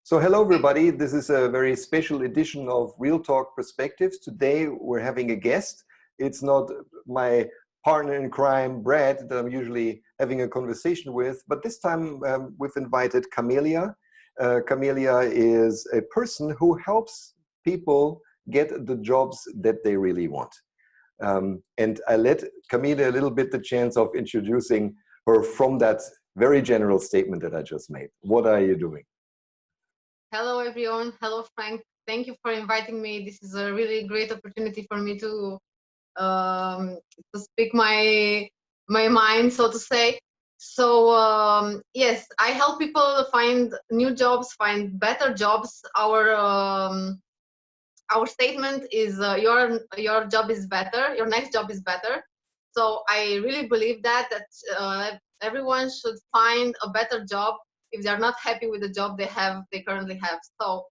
So hello everybody, this is a very special edition of Real Talk Perspectives. Today we're having a guest. It's not my partner in crime, Brad, that I'm usually having a conversation with, but this time we've invited Camelia. Camelia is a person who helps people get the jobs that they really want. And I let Camelia a little bit the chance of introducing her from that very general statement that I just made. What are you doing? Hello, everyone. Hello, Frank. Thank you for inviting me. This is a really great opportunity for me to speak my mind, so to say. So yes, I help people find new jobs, find better jobs. Our statement is your job is better. Your next job is better. So I really believe that everyone should find a better job if they're not happy with the job they currently have. So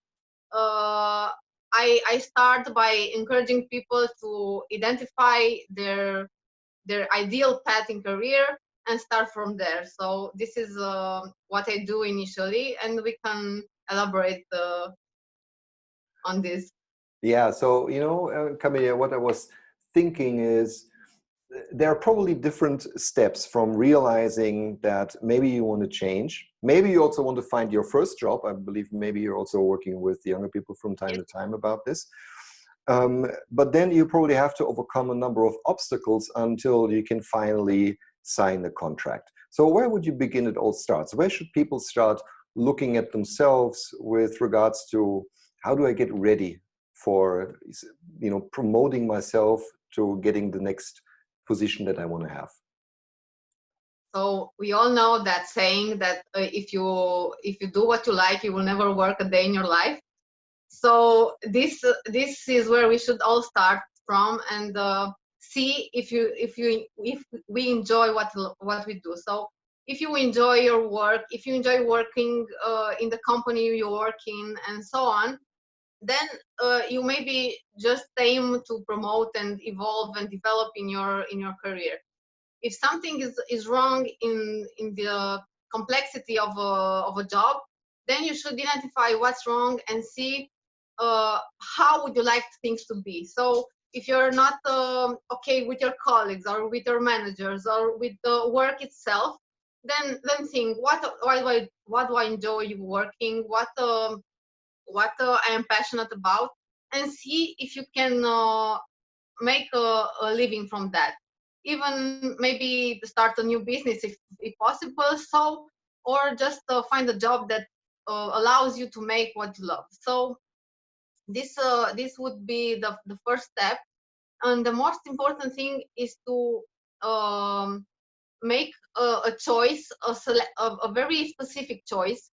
I start by encouraging people to identify their ideal path in career and start from there. So this is what I do initially, and we can elaborate on this. Yeah, so, Camelia, what I was thinking is there are probably different steps from realizing that maybe you want to change. Maybe you also want to find your first job. I believe maybe you're also working with younger people from time to time about this. But then you probably have to overcome a number of obstacles until you can finally sign the contract. So where would you begin it all starts? Where should people start looking at themselves with regards to how do I get ready for promoting myself to getting the next position that I want to have? So we all know that saying that if you do what you like, you will never work a day in your life. So this is where we should all start from, and see if we enjoy what we do. So if you enjoy your work, if you enjoy working in the company you work in, and so on, then you maybe just aim to promote and evolve and develop in your career. If something is wrong in the complexity of a job, then you should identify what's wrong and see how would you like things to be. So if you're not okay with your colleagues or with your managers or with the work itself, then think what do I enjoy working, what I am passionate about, and see if you can make a living from that. Even maybe start a new business if possible, so, or just find a job that allows you to make what you love. So this would be the first step. And the most important thing is to make a choice, a very specific choice,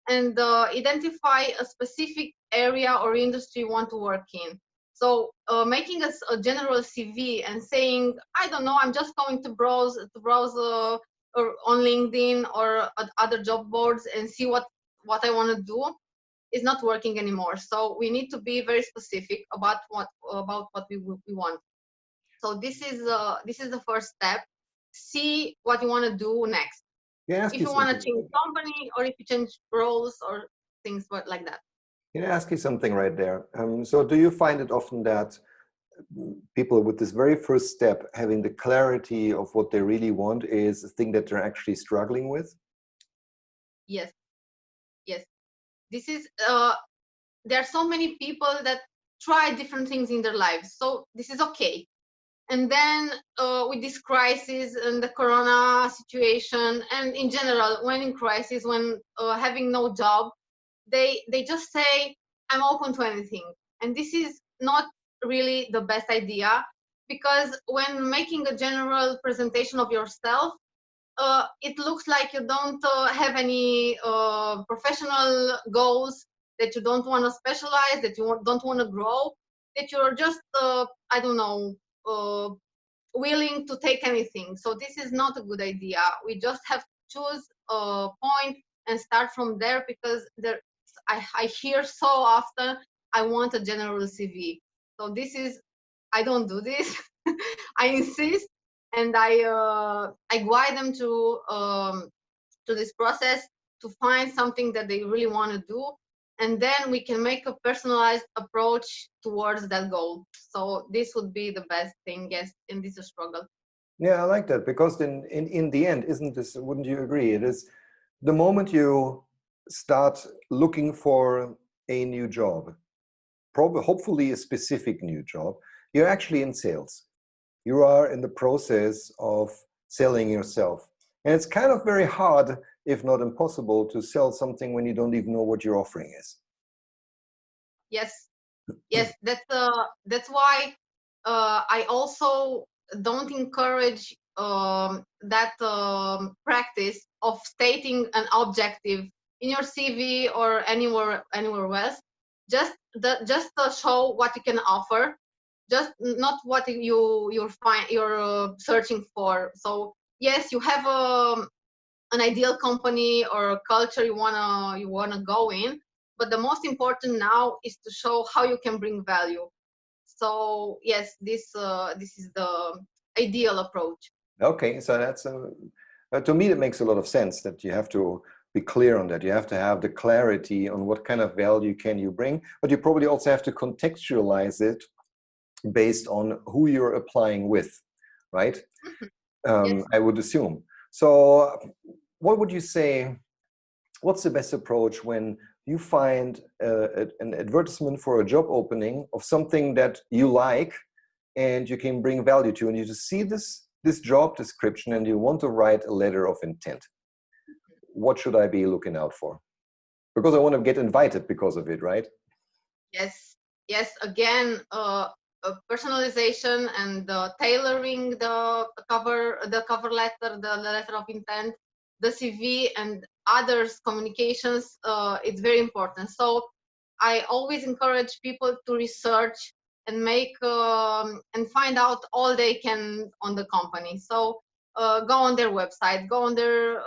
and identify a specific area or industry you want to work in. So making a general CV and saying, I don't know, I'm just going to browse or on LinkedIn or at other job boards and see what I want to do, is not working anymore. So we need to be very specific about what we want. So this is the first step. See what you want to do next. If you want to change company, or if you change roles or things like that. Can I ask you something right there? So do you find it often that people with this very first step, having the clarity of what they really want, is the thing that they're actually struggling with? Yes. This is, there are so many people that try different things in their lives. So this is okay. And then with this crisis and the corona situation, and in general, when in crisis, when having no job, they just say, I'm open to anything. And this is not really the best idea, because when making a general presentation of yourself, it looks like you don't have any professional goals, that you don't want to specialize, that you don't want to grow, that you're just, I don't know, willing to take anything. So this is not a good idea. We just have to choose a point and start from there, because I hear so often, I want a general CV. So this is, I don't do this. I insist, and I guide them to this process to find something that they really want to do, and then we can make a personalized approach towards that goal. So this would be the best thing, yes, in this struggle. Yeah, I like that, because in the end, isn't this, wouldn't you agree? It is the moment you start looking for a new job, probably, hopefully a specific new job, you're actually in sales. You are in the process of selling yourself. And it's kind of very hard, if not impossible, to sell something when you don't even know what your offering is. Yes, yes, that's why I also don't encourage that practice of stating an objective in your CV or anywhere else. Just show what you can offer, just not what you're searching for. So yes, you have an ideal company or culture you wanna go in, but the most important now is to show how you can bring value. So yes, this is the ideal approach. Okay, so that's to me, it makes a lot of sense that you have to be clear on that. You have to have the clarity on what kind of value can you bring, but you probably also have to contextualize it based on who you're applying with, right? Yes. I would assume. So what would you say, what's the best approach when you find an advertisement for a job opening of something that you like and you can bring value to, and you just see this job description and you want to write a letter of intent? What should I be looking out for? Because I want to get invited because of it, right? Yes, yes. Again, personalization and tailoring the cover letter, the letter of intent, the CV, and others communications. It's very important. So I always encourage people to research and make and find out all they can on the company. So go on their website, go on their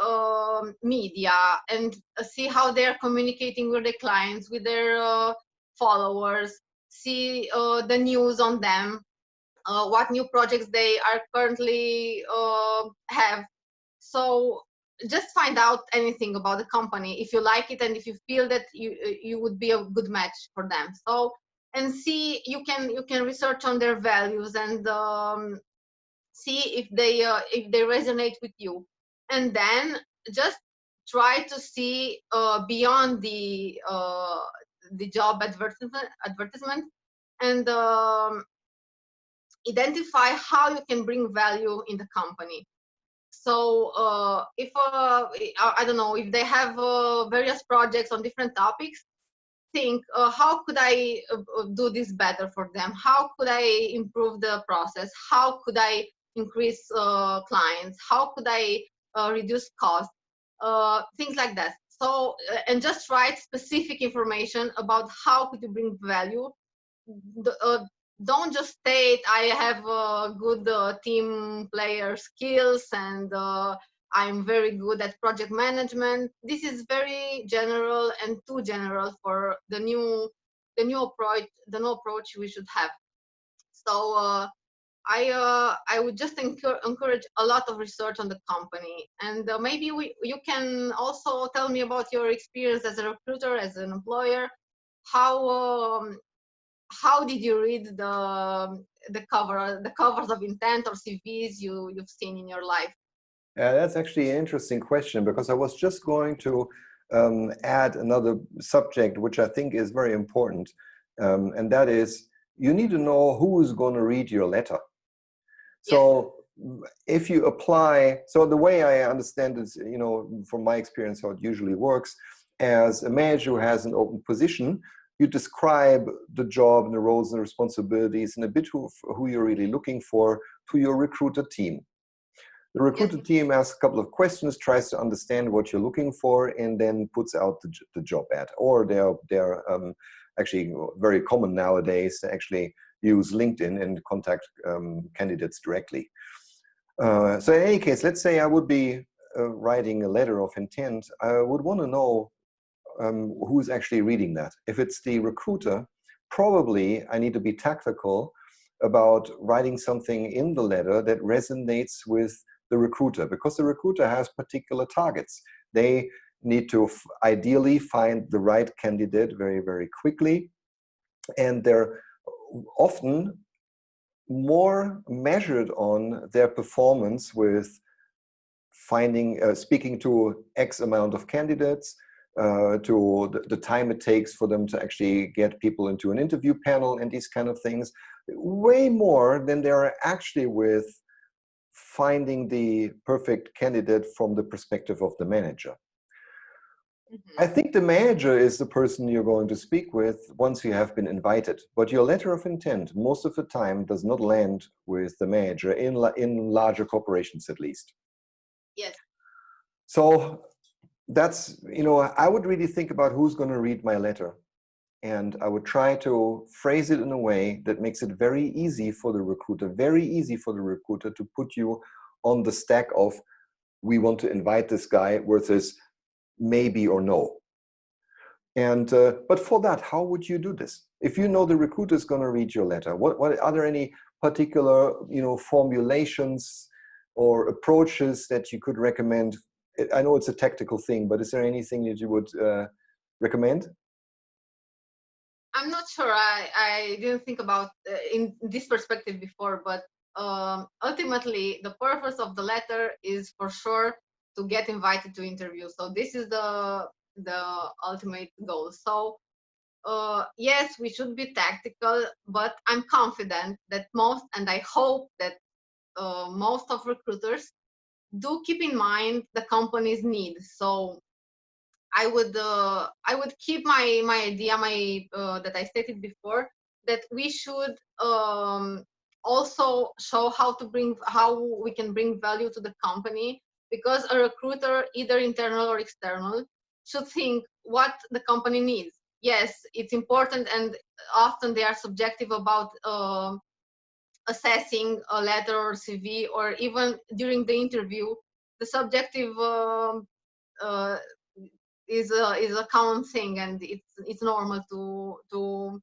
media, and see how they're communicating with their clients, with their followers, see the news on them, what new projects they are currently have. So just find out anything about the company if you like it and if you feel that you would be a good match for them. So and see, you can research on their values and see if they resonate with you, and then just try to see beyond the job advertisement and identify how you can bring value in the company. So if I don't know, if they have various projects on different topics, think how could I do this better for them, how could I improve the process, how could I increase clients, how could I reduce costs, things like that. So and just write specific information about how could you bring value. Don't just state I have good team player skills and I'm very good at project management. This is very general and too general for the new approach we should have. So I would just encourage a lot of research on the company, and maybe you can also tell me about your experience as a recruiter, as an employer. How how did you read the covers of intent or CVs you've seen in your life? That's actually an interesting question, because I was just going to add another subject which I think is very important, and that is you need to know who is going to read your letter. Yes. So if you apply, so the way I understand it, from my experience, how it usually works, as a manager who has an open position, you describe the job and the roles and responsibilities and a bit who you're really looking for to your recruiter team. The recruiter Yes. team asks a couple of questions, tries to understand what you're looking for, and then puts out the job ad. Or they're actually very common nowadays to actually use LinkedIn and contact candidates directly. So in any case, let's say I would be writing a letter of intent. I would want to know who's actually reading that. If it's the recruiter, probably I need to be tactical about writing something in the letter that resonates with the recruiter, because the recruiter has particular targets. They need to ideally find the right candidate very, very quickly. And they're often more measured on their performance with finding, speaking to X amount of candidates, to the time it takes for them to actually get people into an interview panel and these kind of things, way more than they are actually with finding the perfect candidate from the perspective of the manager. I think the manager is the person you're going to speak with once you have been invited, but your letter of intent most of the time does not land with the manager, in larger corporations at least. Yes. So that's, I would really think about who's going to read my letter. And I would try to phrase it in a way that makes it very easy for the recruiter, to put you on the stack of, we want to invite this guy, versus maybe or no. And but for that, how would you do this? If you know the recruiter is going to read your letter, what are there any particular formulations or approaches that you could recommend? I know it's a tactical thing, but is there anything that you would recommend? I'm not sure. I didn't think about in this perspective before, but ultimately the purpose of the letter is for sure to get invited to interview. So this is the ultimate goal. So yes, we should be tactical, but I'm confident that most, and I hope that most of recruiters do keep in mind the company's needs. So I would keep my idea that I stated before, that we should also show how we can bring value to the company, because a recruiter, either internal or external, should think what the company needs. Yes, it's important, and often they are subjective about assessing a letter or CV, or even during the interview, the subjective is a common thing, and it's normal to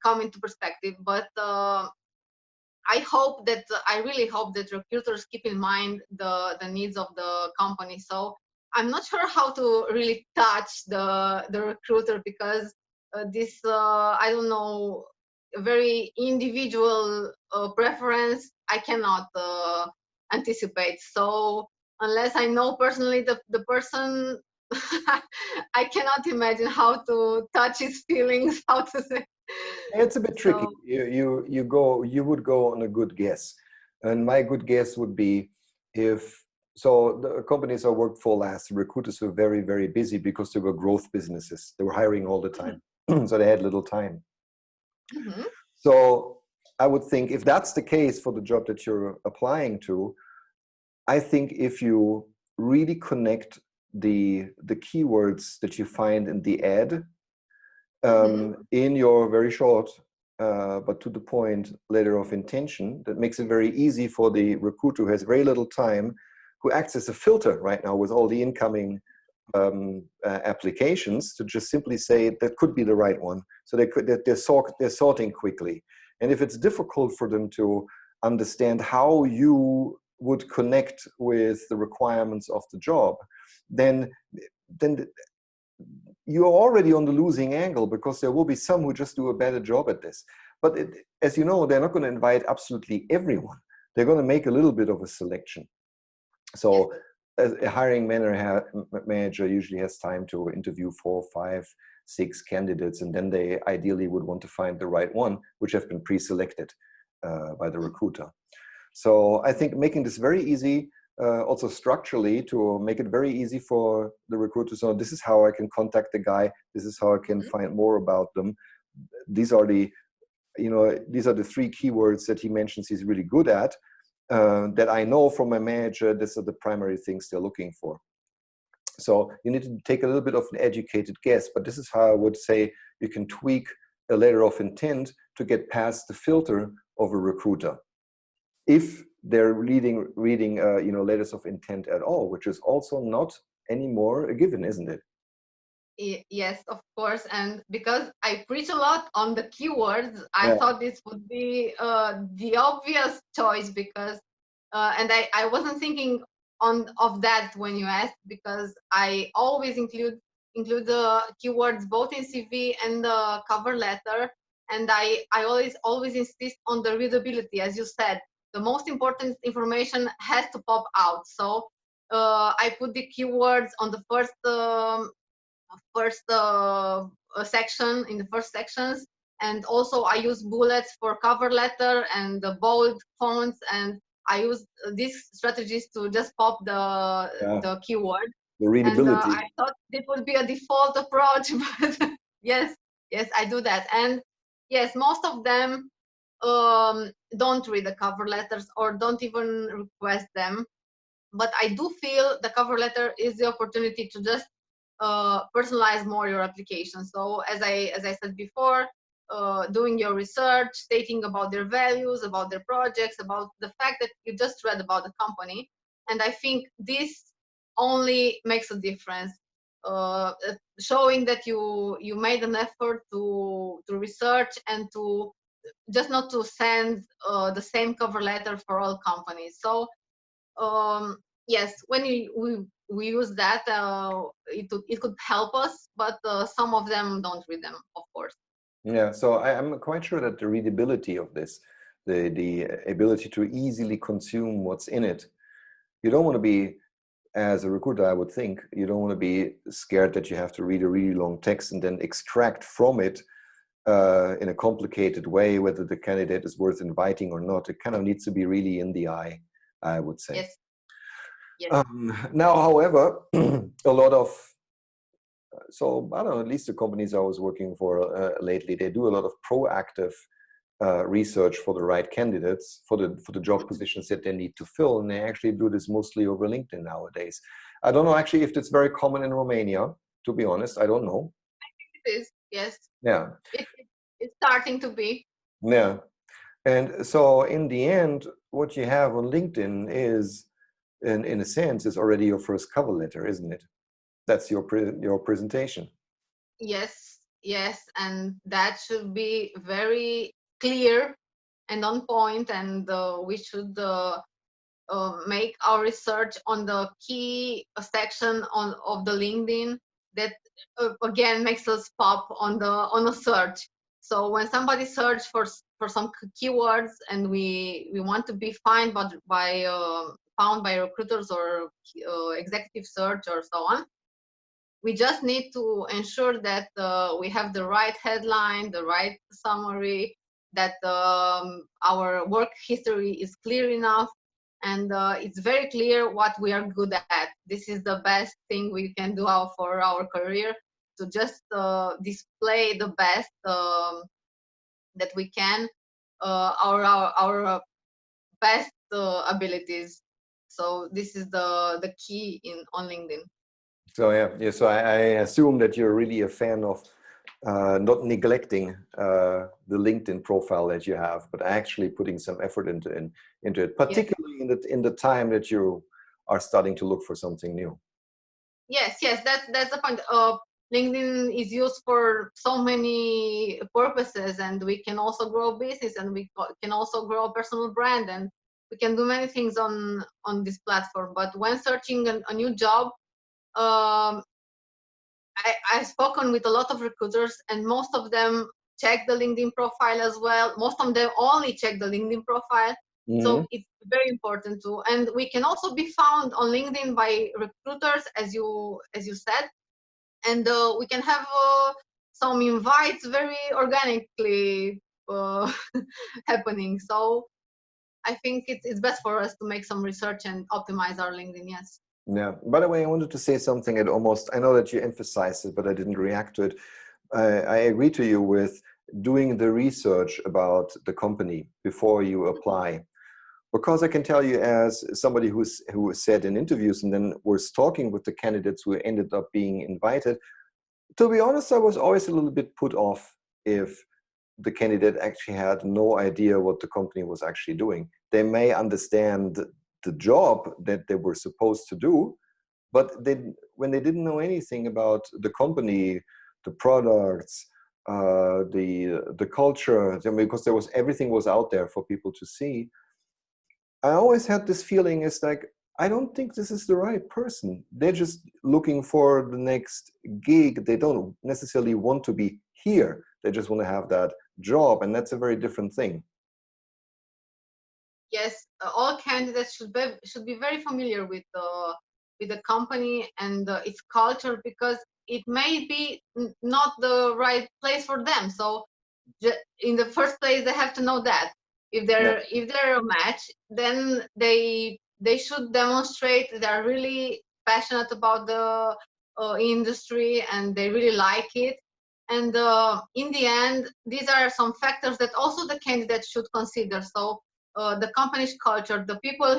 come into perspective. But I really hope that recruiters keep in mind the needs of the company. So I'm not sure how to really touch the recruiter, because this I don't know, a very individual preference I cannot anticipate. So unless I know personally the person, I cannot imagine how to touch his feelings, how to say. It's a bit tricky. So, You would go on a good guess, and my good guess would be, if so, the companies I worked for last, the recruiters were very, very busy because they were growth businesses. They were hiring all the time, so they had little time. mhm. So I would think, if that's the case for the job that you're applying to, I think if you really connect the keywords that you find in the ad, in your very short but to the point letter of intention, that makes it very easy for the recruiter who has very little time, who acts as a filter right now with all the incoming applications, to just simply say that could be the right one. So they're sorting quickly. And if it's difficult for them to understand how you would connect with the requirements of the job, then you're already on the losing angle, because there will be some who just do a better job at this. But as you know, they're not going to invite absolutely everyone. They're going to make a little bit of a selection. So a hiring manager usually has time to interview 4, 5, 6 candidates, and then they ideally would want to find the right one, which have been pre-selected by the recruiter. So I think making this very easy, also structurally, to make it very easy for the recruiter. So this is how I can contact the guy. This is how I can find more about them. These are the 3 keywords that he mentions he's really good at, that I know from my manager, these are the primary things they're looking for. So you need to take a little bit of an educated guess, but this is how I would say you can tweak a letter of intent to get past the filter of a recruiter, if they're reading letters of intent at all, which is also not anymore a given, isn't it? Yes, of course. And because I preach a lot on the keywords, I thought this would be the obvious choice, because and I wasn't thinking of that when you ask, because I always include the keywords both in CV and the cover letter, and I always insist on the readability, as you said. The most important information has to pop out. So I put the keywords on the section, in the first sections, and also I use bullets for cover letter and the bold fonts, and I use these strategies to just pop Yeah, the keyword. the And readability. I thought it would be a default approach, but yes, I do that. And yes, most of them don't read the cover letters or don't even request them. But I do feel the cover letter is the opportunity to just personalize more your application. So as I said before, doing your research, stating about their values, about their projects, about the fact that you just read about the company. And I think this only makes a difference. Showing that you made an effort to research and to just not to send the same cover letter for all companies. So yes, when we use that, it could help us, but some of them don't read them, of course. Yeah, so I'm quite sure that the readability of this, the ability to easily consume what's in it, you don't want to be, as a recruiter, I would think, you don't want to be scared that you have to read a really long text and then extract from it in a complicated way whether the candidate is worth inviting or not. It kind of needs to be really in the eye, I would say. Yes. Yes. Now, however, a lot of, so I don't know, at least the companies I was working for lately, they do a lot of proactive research for the right candidates for the job positions that they need to fill, and they actually do this mostly over LinkedIn nowadays. I don't know actually if it's very common in Romania. To be honest, I don't know. It is. Yes. Yeah. It's starting to be. Yeah. And so in the end, what you have on LinkedIn is, in a sense, is already your first cover letter, isn't it? That's your presentation. Yes. Yes, and that should be very clear and on point, and we should make our research on the key section of the LinkedIn that again makes us pop on a search. So when somebody search for some keywords and we want to be found found by recruiters or executive search or so on, we just need to ensure that we have the right headline, the right summary, that our work history is clear enough, and it's very clear what we are good at. This is the best thing we can do for our career, to just display the best that we can, our best abilities. So this is the key on LinkedIn. So yeah. So I assume that you're really a fan of not neglecting the LinkedIn profile that you have, but actually putting some effort into it, particularly in the time that you are starting to look for something new. Yes, that's the point. LinkedIn is used for so many purposes, and we can also grow business, and we can also grow a personal brand, and we can do many things on this platform. But when searching a new job, I've spoken with a lot of recruiters, and most of them check the LinkedIn profile as well. Most of them only check the LinkedIn profile. Mm-hmm. So it's very important too. And we can also be found on LinkedIn by recruiters, as you said, and we can have some invites very organically happening. So I think it's best for us to make some research and optimize our LinkedIn. Yes. Yeah. By the way, I wanted to say something. I know that you emphasized it, but I didn't react to it. I agree to you with doing the research about the company before you apply, because I can tell you, as somebody who said in interviews and then was talking with the candidates who ended up being invited, to be honest, I was always a little bit put off if the candidate actually had no idea what the company was actually doing. They may understand the job that they were supposed to do, but when they didn't know anything about the company, the products, the culture, because everything was out there for people to see, I always had this feeling, it's like, I don't think this is the right person. They're just looking for the next gig. They don't necessarily want to be here. They just want to have that job, and that's a very different thing. Yes, all candidates should be very familiar with the company and its culture, because it may be not the right place for them. So in the first place, they have to know that Yeah, if they're a match, then they should demonstrate they're really passionate about the industry and they really like it. And in the end, these are some factors that also the candidate should consider. So the company's culture, the people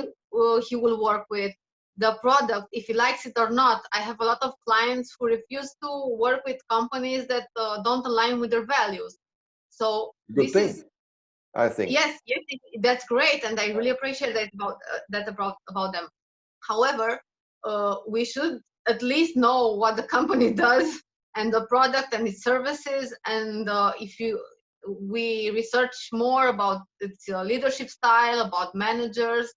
he will work with, the product, if he likes it or not. I have a lot of clients who refuse to work with companies that don't align with their values. So good this thing, is, I think. yes, yes, that's great, and I really appreciate that about them. However, we should at least know what the company does and the product and its services. And if we research more about its leadership style, about managers,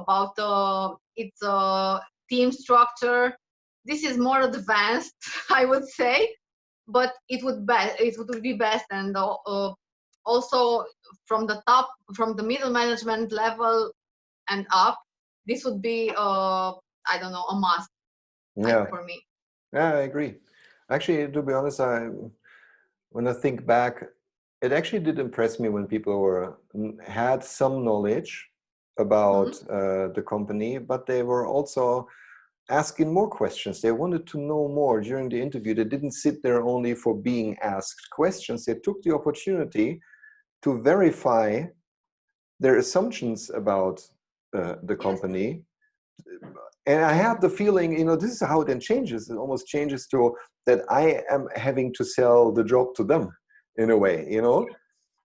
about its team structure. This is more advanced, I would say, but it would be best. And also from the top, from the middle management level and up, this would be I don't know, a must, Yeah, for me. yeah, I agree. Actually, to be honest, when I think back, it actually did impress me when people had some knowledge about Hmm. the company, but they were also asking more questions. They wanted to know more during the interview. They didn't sit there only for being asked questions. They took the opportunity to verify their assumptions about the Yes, company. And I have the feeling, this is how it then changes. It almost changes to that I am having to sell the job to them in a way.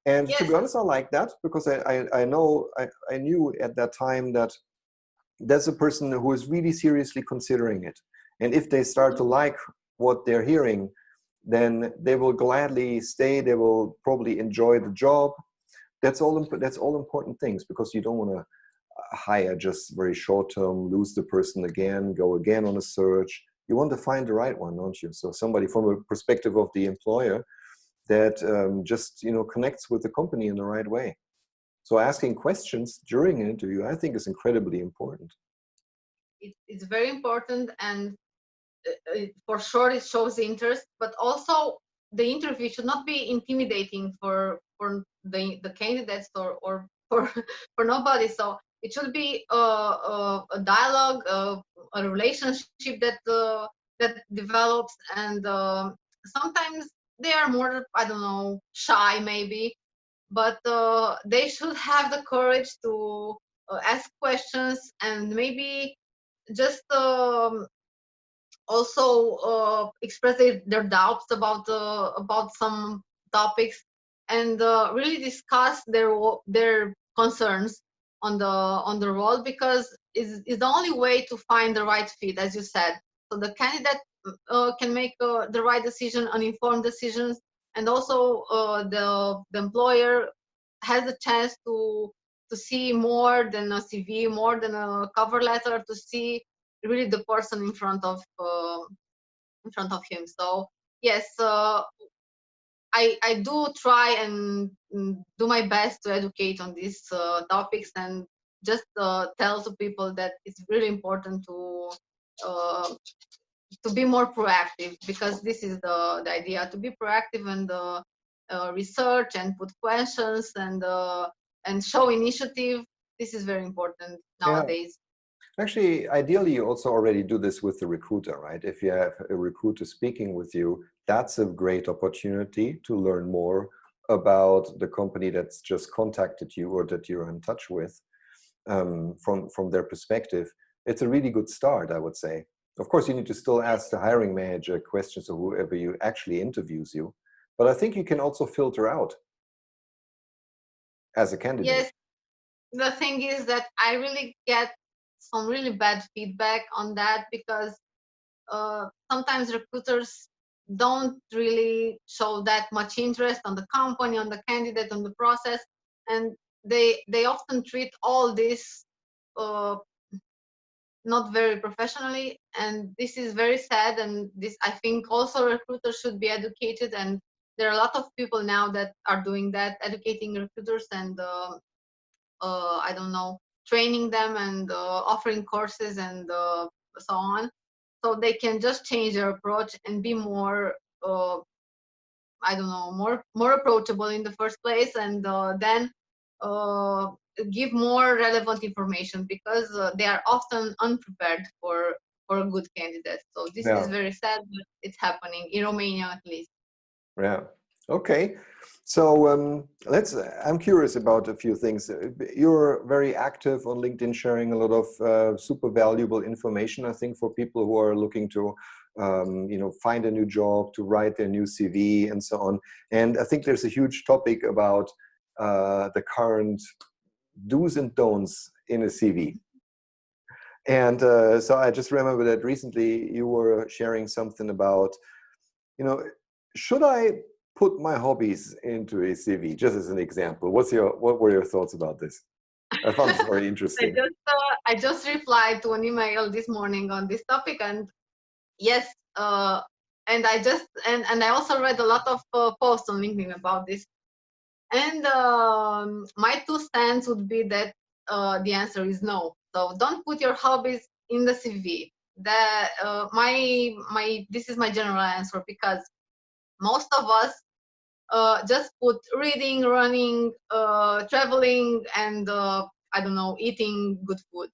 And to yes. be honest, I like that because I knew at that time that that's a person who is really seriously considering it. And if they start Mhm. to like what they're hearing, then they will gladly stay. They will probably enjoy the job. That's all important things, because you don't want to hire just very short term, lose the person again, go again on a search. You want to find the right one, don't you? So somebody from a perspective of the employer that just connects with the company in the right way. So asking questions during an interview, I think, is incredibly important. It's very important, and for sure it shows interest, but also the interview should not be intimidating for the candidates or for for nobody. So it should be a dialogue, a relationship that develops. And sometimes they are more, I don't know, shy maybe, but they should have the courage to ask questions, and maybe just also express their doubts about some topics, and really discuss their concerns on the role, because is the only way to find the right fit, as you said. So the candidate can make the right decision, uninformed decisions, and also the employer has a chance to see more than a CV, more than a cover letter, to see really the person in front of him. So yes, I do try and do my best to educate on these topics, and just tell to people that it's really important uh, to be more proactive, because this is the idea, to be proactive and research and put questions and show initiative. This is very important Yeah. nowadays. Actually, ideally, you also already do this with the recruiter, right? If you have a recruiter speaking with you, that's a great opportunity to learn more about the company that's just contacted you or that you're in touch with, from their perspective. It's a really good start, I would say. Of course, you need to still ask the hiring manager questions or whoever you actually interviews you, but I think you can also filter out as a candidate. Yes, the thing is that I really get some really bad feedback on that, because sometimes recruiters don't really show that much interest on the company, on the candidate, on the process, and they often treat all this uh, not very professionally, and this is very sad. And this, I think, also recruiters should be educated, and there are a lot of people now that are doing that, educating recruiters and I don't know, training them and offering courses and so on, so they can just change their approach and be more I don't know, more approachable in the first place, and then uh, give more relevant information, because they are often unprepared for a good candidate. So this is Yeah. very sad, but it's happening in Romania at least. Yeah. Okay. So I'm curious about a few things. You're very active on LinkedIn, sharing a lot of super valuable information, I think, for people who are looking to, find a new job, to write their new CV and so on. And I think there's a huge topic about the current do's and don'ts in a CV. And so I just remember that recently you were sharing something about, should I put my hobbies into a CV, just as an example? What were your thoughts about this? I found this very interesting. I just replied to an email this morning on this topic, and yes, and I also read a lot of posts on LinkedIn about this. And my 2 cents would be that the answer is no. So don't put your hobbies in the CV. That this is my general answer, because most of us just put reading, running, traveling, and I don't know, eating good food.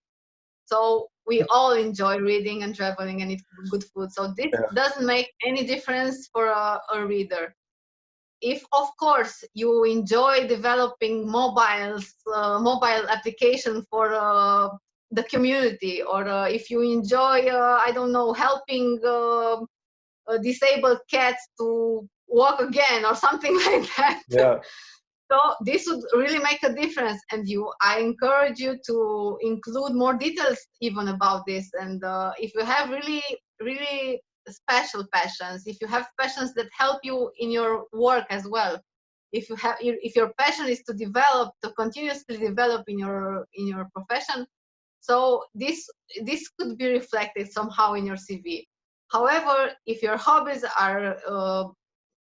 So we all enjoy reading and traveling and eat good food. So this Yeah. doesn't make any difference for a reader. If, of course, you enjoy developing mobile application for the community, or if you enjoy, I don't know, helping disabled cats to walk again or something like that. Yeah. So this would really make a difference, and I encourage you to include more details even about this. And if you have really, really special passions, if you have passions that help you in your work as well, if your passion is to continuously develop in your profession, so this could be reflected somehow in your CV. However, if your hobbies are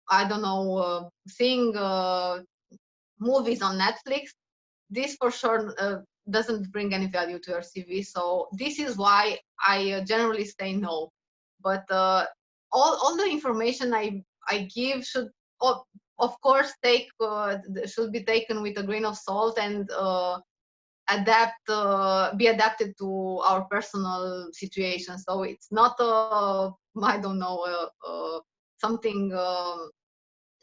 I don't know, seeing movies on Netflix, this for sure doesn't bring any value to your CV. So this is why I generally say no. But all the information I give should, of course, should be taken with a grain of salt, and be adapted to our personal situation. So it's not I don't know, something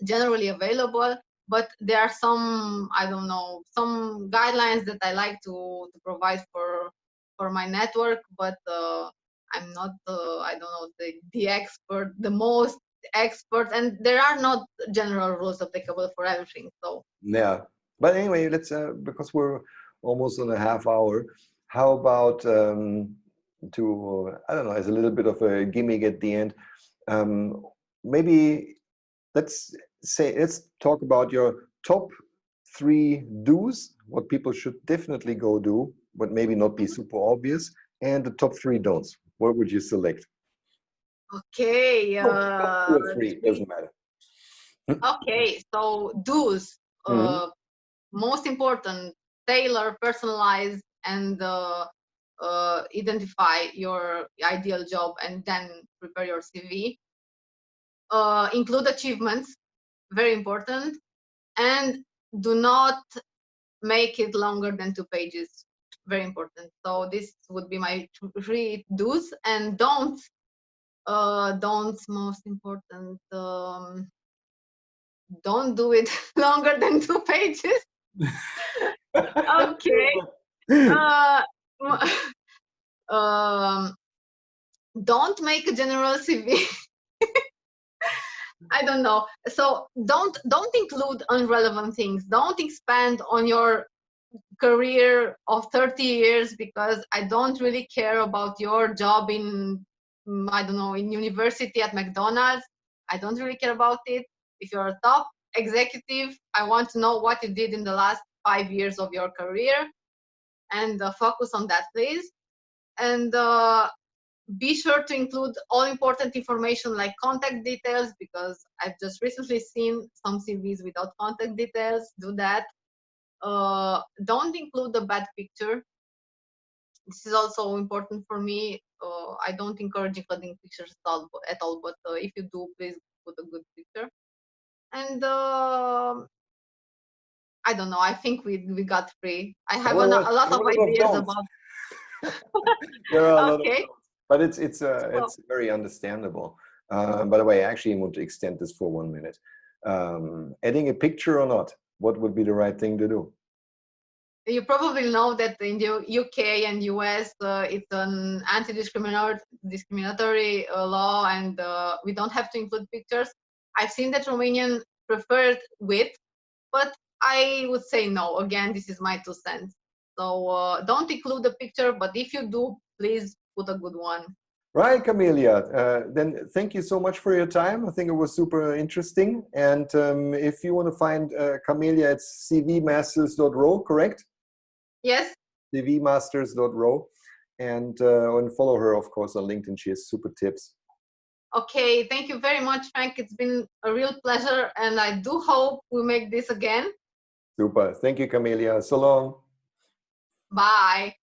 generally available, but there are some, I don't know, some guidelines that I like to provide for my network. But I'm not I don't know, the expert, the most expert, and there are not general rules applicable for everything. So Yeah. But anyway, let's because we're almost on a half hour. How about to I don't know, as a little bit of a gimmick at the end, maybe let's talk about your top 3 do's, what people should definitely go do, but maybe not be super obvious, and the top 3 don'ts. What would you select? okay, Top 2 or 3, doesn't matter. okay, so do's, Mhm. most important: tailor, personalize, and identify your ideal job, and then prepare your CV. Include achievements, very important, and do not make it longer than 2 pages, very important. So this would be my 3 do's. And don'ts, most important, don't do it longer than 2 pages. Okay. uh, um, don't make a general CV. I don't know. So don't include unrelevant things. Don't expand on your career of 30 years, because I don't really care about your job in, I don't know, in university at McDonald's. I don't really care about it. If you're a top executive, I want to know what you did in the last 5 years of your career, and focus on that, please. And be sure to include all important information like contact details, because I've just recently seen some CVs without contact details. Do that. Don't include a bad picture. This is also important for me. I don't encourage including pictures at all, but if you do, please put a good picture. And I don't know. I think we got three. I have a lot of ideas about. There are a lot of Okay. don'ts, but it's very understandable. By the way, I actually want to extend this for 1 minute. Adding a picture or not, what would be the right thing to do? You probably know that in the UK and US, it's an anti-discriminatory law, and we don't have to include pictures. I've seen that Romanian preferred with, but I would say no. Again, this is my 2 cents. So don't include the picture, but if you do, please put a good one. Right, Camelia. Then thank you so much for your time. I think it was super interesting. And if you want to find Camelia, it's CVMasters.ro, correct? Yes. CVMasters.ro. And follow her, of course, on LinkedIn. She has super tips. Okay, thank you very much, Frank. It's been a real pleasure, and I do hope we make this again. Super. Thank you, Camelia. So long. Bye.